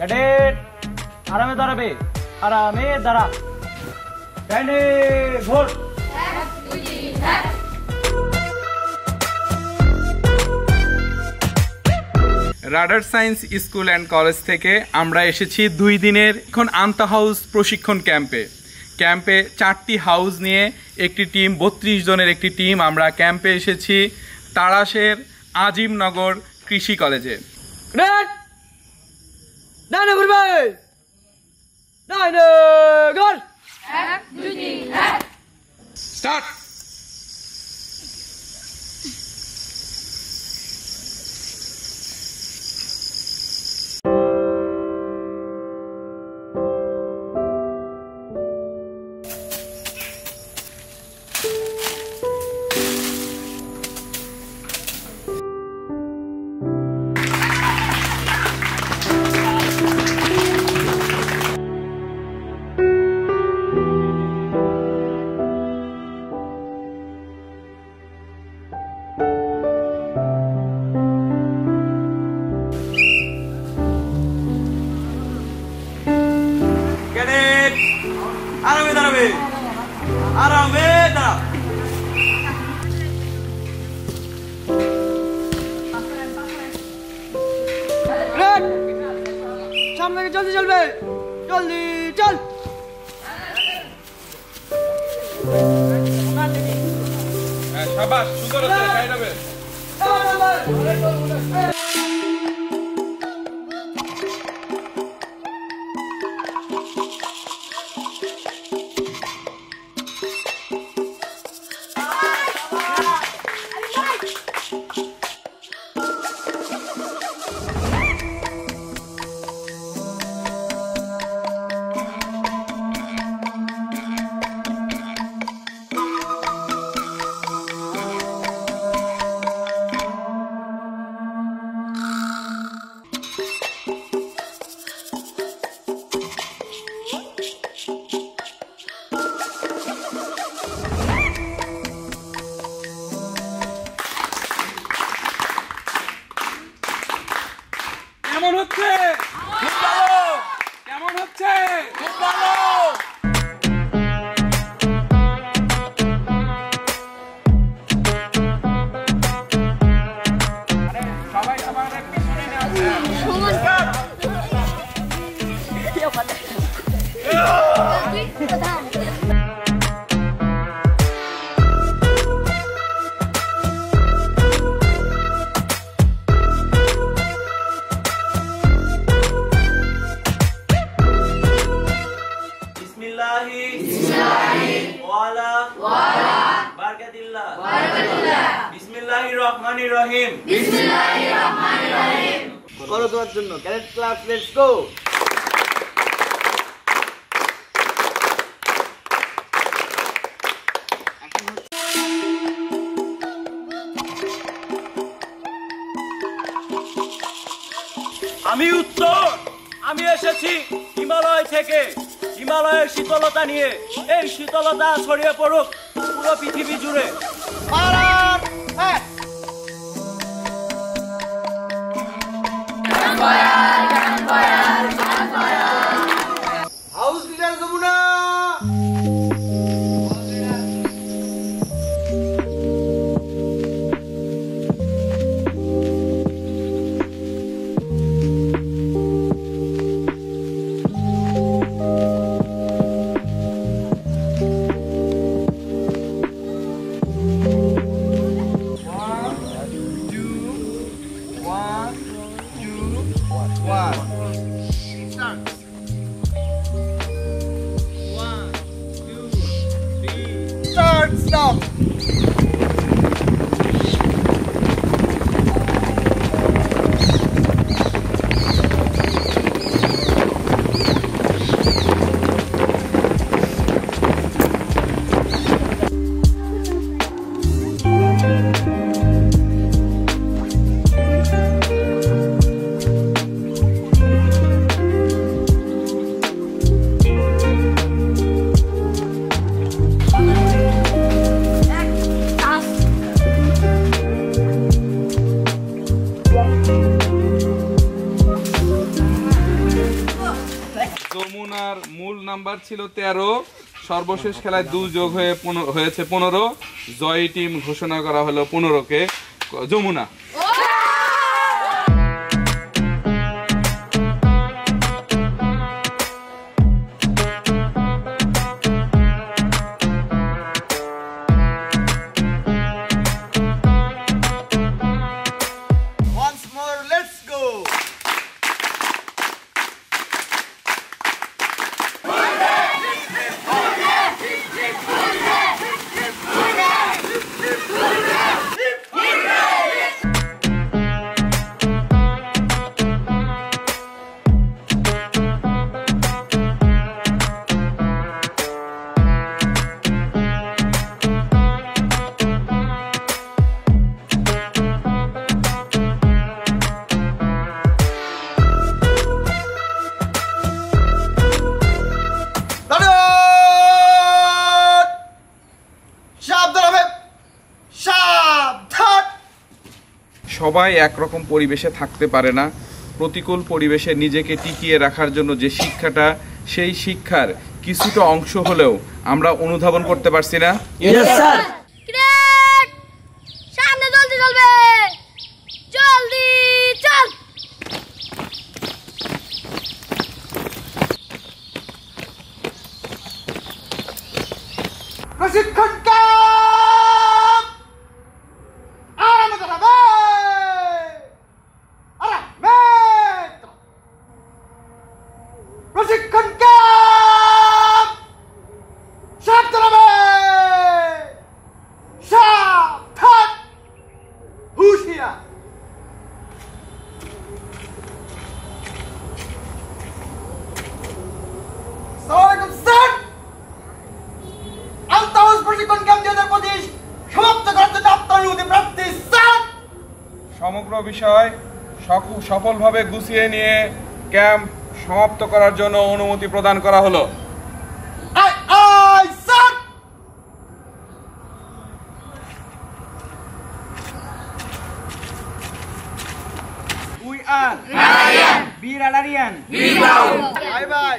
Cadet আরামে দাঁড়াবে, আরামে দাঁড়া। Candid vote. Radar science school and college থেকে আমরা এসেছি 2 দিনের এখন আন্তঃ হাউস প্রশিক্ষণ ক্যাম্পে 4টি হাউস নিয়ে একটি টিম, 32 জনের একটি টিম আমরা ক্যাম্পে এসেছি তাড়াশের আজিমনগর কৃষি কলেজে। স্টার্ট। আরামে দাঁড়াবে, আরামে দাঁড়া। সামনে জলদি চলবে, জলদি চল। শাবাশ, সুন্দর হচ্ছে, সাইড হবে। কেমন হচ্ছে? খুব ভালো। কেমন হচ্ছে? খুব ভালো। সবাই সবার পিছনে আছে। বিসমিল্লাহিররহমানিররহিম। করো তোমার জন্য ক্যাডেট ক্লাস, লেটস গো। আমি উত্তর, আমি এসেছি হিমালয় থেকে। হিমালয়ের শীতলতা নিয়ে, এই শীতলতা ছড়িয়ে পড়ুক পুরো পৃথিবী জুড়ে। House leader Jamuna. Stop! যমুনার মূল নাম্বার ছিল 13, সর্বশেষ খেলায় 2 যোগ হয়েছে 15। জয়ী টিম ঘোষণা করা হলো 15কে যমুনা। সবাই একরকম পরিবেশে থাকতে পারে না। প্রতিকূল পরিবেশে নিজেকে টিকিয়ে রাখার জন্য যে শিক্ষাটা, সেই শিক্ষার কিছুটা অংশ হলেও আমরা অনুধাবন করতে পারছি না। সামনে জলদি চলবে, জলদি চল। প্রশিক্ষণ ক্যাম্প আরামে দাঁড়াবে, আরামে। প্রশিক্ষণ ক্যাম্প সব দাঁড়াবে, সাবধান, হুঁশিয়ার। প্রশিক্ষণ ক্যাম্প 2025 সমাপ্ত করার জন্য আপনার অনুমতি প্রার্থী স্যার। সমগ্র বিষয় সফলভাবে গুছিয়ে নিয়ে ক্যাম্প সমাপ্ত করার জন্য অনুমতি প্রদান করা হলো। I I sir. We are Ryan. Be Ryan. Bye bye.